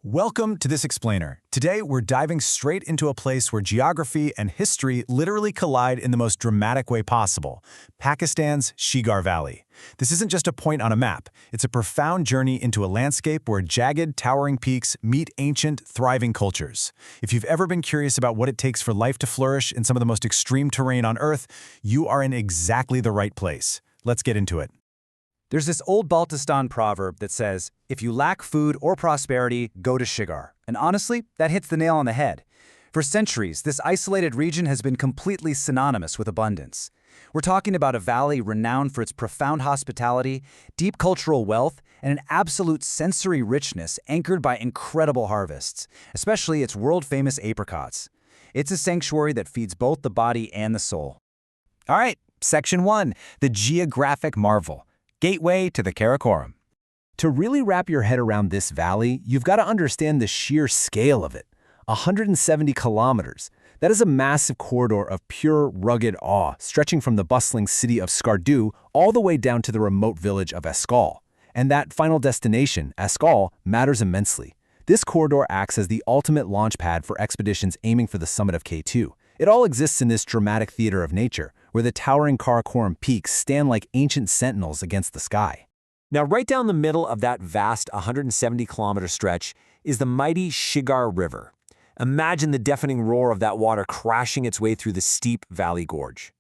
Welcome to this explainer. Today, we're diving straight into a place where geography and history literally collide in the most dramatic way possible, Pakistan's Shigar Valley. This isn't just a point on a map. It's a profound journey into a landscape where jagged, towering peaks meet ancient, thriving cultures. If you've ever been curious about what it takes for life to flourish in some of the most extreme terrain on Earth, you are in exactly the right place. Let's get into it. There's this old Baltistan proverb that says, if you lack food or prosperity, go to Shigar. And honestly, that hits the nail on the head. For centuries, this isolated region has been completely synonymous with abundance. We're talking about a valley renowned for its profound hospitality, deep cultural wealth, and an absolute sensory richness anchored by incredible harvests, especially its world-famous apricots. It's a sanctuary that feeds both the body and the soul. All right, Section 1, the geographic marvel. Gateway to the Karakoram. To really wrap your head around this valley, you've got to understand the sheer scale of it. 170 kilometers. That is a massive corridor of pure, rugged awe, stretching from the bustling city of Skardu all the way down to the remote village of Eskal. And that final destination, Eskal, matters immensely. This corridor acts as the ultimate launch pad for expeditions aiming for the summit of K2. It all exists in this dramatic theater of nature, where the towering Karakoram peaks stand like ancient sentinels against the sky. Now, right down the middle of that vast 170-kilometer stretch is the mighty Shigar River. Imagine the deafening roar of that water crashing its way through the steep valley gorge.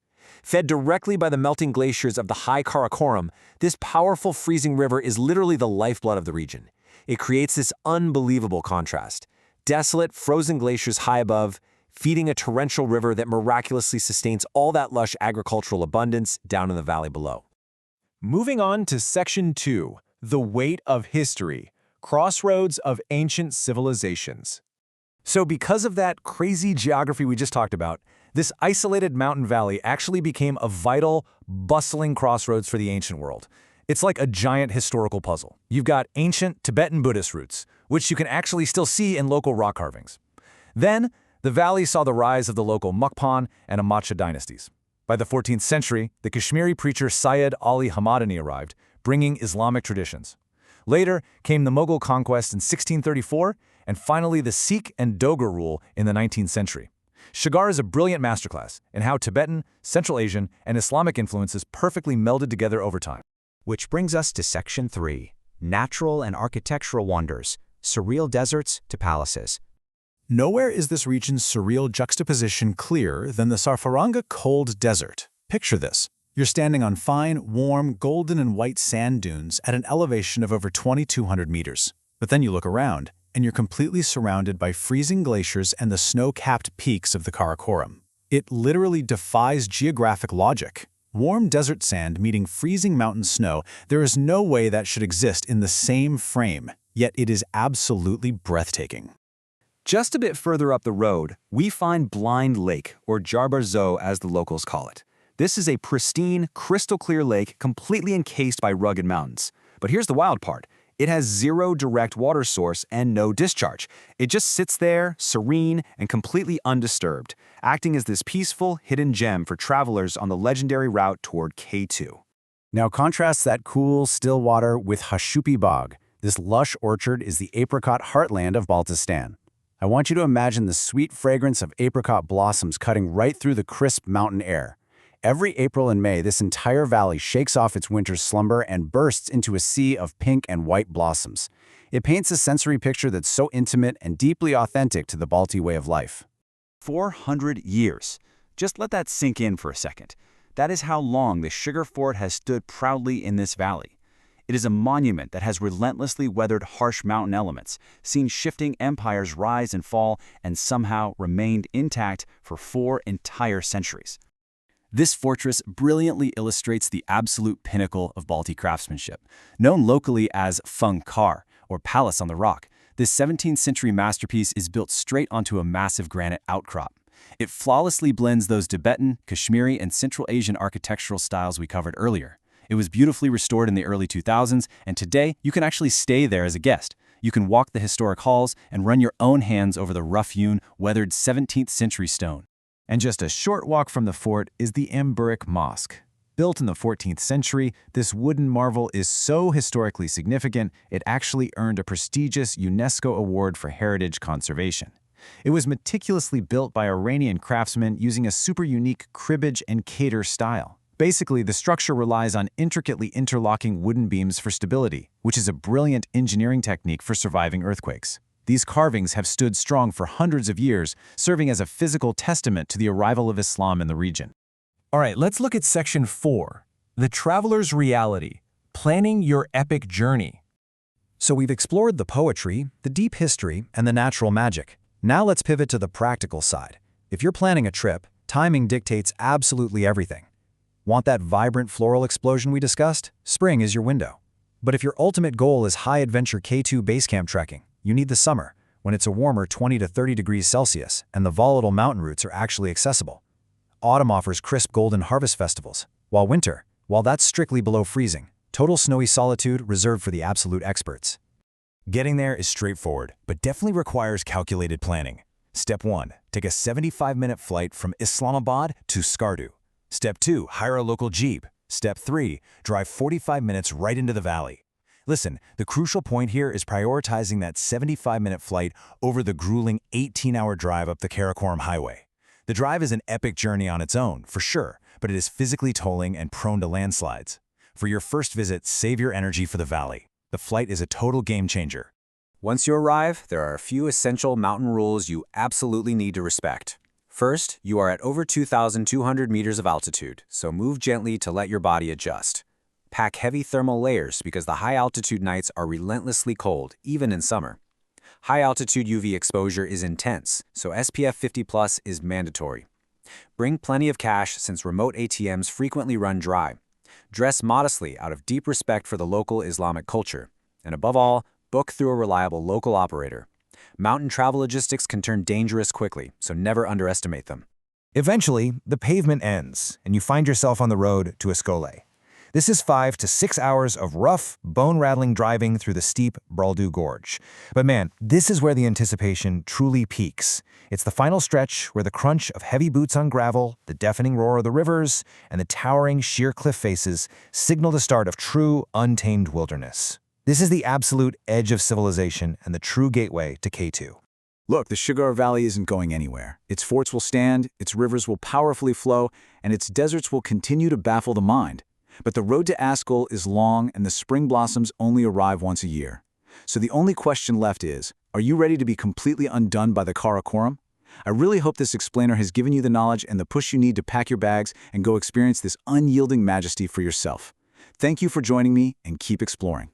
Fed directly by the melting glaciers of the high Karakoram, this powerful freezing river is literally the lifeblood of the region. It creates this unbelievable contrast. Desolate, frozen glaciers high above, feeding a torrential river that miraculously sustains all that lush agricultural abundance down in the valley below. Moving on to Section 2, the weight of history, crossroads of ancient civilizations. So because of that crazy geography we just talked about, this isolated mountain valley actually became a vital, bustling crossroads for the ancient world. It's like a giant historical puzzle. You've got ancient Tibetan Buddhist roots, which you can actually still see in local rock carvings. Then, the valley saw the rise of the local Mukpan and Amacha dynasties. By the 14th century, the Kashmiri preacher Syed Ali Hamadani arrived, bringing Islamic traditions. Later came the Mughal conquest in 1634, and finally the Sikh and Dogra rule in the 19th century. Shigar is a brilliant masterclass in how Tibetan, Central Asian, and Islamic influences perfectly melded together over time. Which brings us to Section 3, natural and architectural wonders, surreal deserts to palaces. Nowhere is this region's surreal juxtaposition clearer than the Sarfaranga cold desert. Picture this. You're standing on fine, warm, golden and white sand dunes at an elevation of over 2,200 meters. But then you look around, and you're completely surrounded by freezing glaciers and the snow-capped peaks of the Karakoram. It literally defies geographic logic. Warm desert sand meeting freezing mountain snow, there is no way that should exist in the same frame, yet it is absolutely breathtaking. Just a bit further up the road, we find Blind Lake, or Jarbar Zo as the locals call it. This is a pristine, crystal-clear lake completely encased by rugged mountains. But here's the wild part. It has zero direct water source and no discharge. It just sits there, serene and completely undisturbed, acting as this peaceful, hidden gem for travelers on the legendary route toward K2. Now contrast that cool, still water with Hashupi Bog. This lush orchard is the apricot heartland of Baltistan. I want you to imagine the sweet fragrance of apricot blossoms cutting right through the crisp mountain air. Every April and May, this entire valley shakes off its winter's slumber and bursts into a sea of pink and white blossoms. It paints a sensory picture that's so intimate and deeply authentic to the Balti way of life. 400 years. Just let that sink in for a second. That is how long the Shigar Fort has stood proudly in this valley. It is a monument that has relentlessly weathered harsh mountain elements, seen shifting empires rise and fall, and somehow remained intact for 4 entire centuries. This fortress brilliantly illustrates the absolute pinnacle of Balti craftsmanship. Known locally as Phung Kar, or Palace on the Rock, this 17th century masterpiece is built straight onto a massive granite outcrop. It flawlessly blends those Tibetan, Kashmiri, and Central Asian architectural styles we covered earlier. It was beautifully restored in the early 2000s, and today you can actually stay there as a guest. You can walk the historic halls and run your own hands over the rough-hewn, weathered 17th century stone. And just a short walk from the fort is the Amburiq Mosque. Built in the 14th century, this wooden marvel is so historically significant, it actually earned a prestigious UNESCO award for heritage conservation. It was meticulously built by Iranian craftsmen using a super unique cribbage and cater style. Basically, the structure relies on intricately interlocking wooden beams for stability, which is a brilliant engineering technique for surviving earthquakes. These carvings have stood strong for hundreds of years, serving as a physical testament to the arrival of Islam in the region. All right, let's look at Section 4, the traveler's reality, planning your epic journey. So we've explored the poetry, the deep history, and the natural magic. Now let's pivot to the practical side. If you're planning a trip, timing dictates absolutely everything. Want that vibrant floral explosion we discussed? Spring is your window. But if your ultimate goal is high-adventure K2 base camp trekking, you need the summer, when it's a warmer 20 to 30 degrees Celsius and the volatile mountain routes are actually accessible. Autumn offers crisp golden harvest festivals, while winter, that's strictly below freezing, total snowy solitude reserved for the absolute experts. Getting there is straightforward, but definitely requires calculated planning. Step 1. Take a 75-minute flight from Islamabad to Skardu. Step 2. Hire a local jeep. Step 3. Drive 45 minutes right into the valley. Listen, the crucial point here is prioritizing that 75-minute flight over the grueling 18-hour drive up the Karakoram Highway. The drive is an epic journey on its own, for sure, but it is physically tolling and prone to landslides. For your first visit, save your energy for the valley. The flight is a total game changer. Once you arrive, there are a few essential mountain rules you absolutely need to respect. First, you are at over 2,200 meters of altitude, so move gently to let your body adjust. Pack heavy thermal layers because the high-altitude nights are relentlessly cold, even in summer. High-altitude UV exposure is intense, so SPF 50+ is mandatory. Bring plenty of cash since remote ATMs frequently run dry. Dress modestly out of deep respect for the local Islamic culture. And above all, book through a reliable local operator. Mountain travel logistics can turn dangerous quickly, so never underestimate them. Eventually, the pavement ends, and you find yourself on the road to Escole. This is 5 to 6 hours of rough, bone-rattling driving through the steep Baltoro Gorge. But man, this is where the anticipation truly peaks. It's the final stretch where the crunch of heavy boots on gravel, the deafening roar of the rivers, and the towering sheer cliff faces signal the start of true, untamed wilderness. This is the absolute edge of civilization and the true gateway to K2. Look, the Shigar Valley isn't going anywhere. Its forts will stand, its rivers will powerfully flow, and its deserts will continue to baffle the mind. But the road to Ascol is long and the spring blossoms only arrive once a year. So the only question left is, are you ready to be completely undone by the Karakoram? I really hope this explainer has given you the knowledge and the push you need to pack your bags and go experience this unyielding majesty for yourself. Thank you for joining me and keep exploring.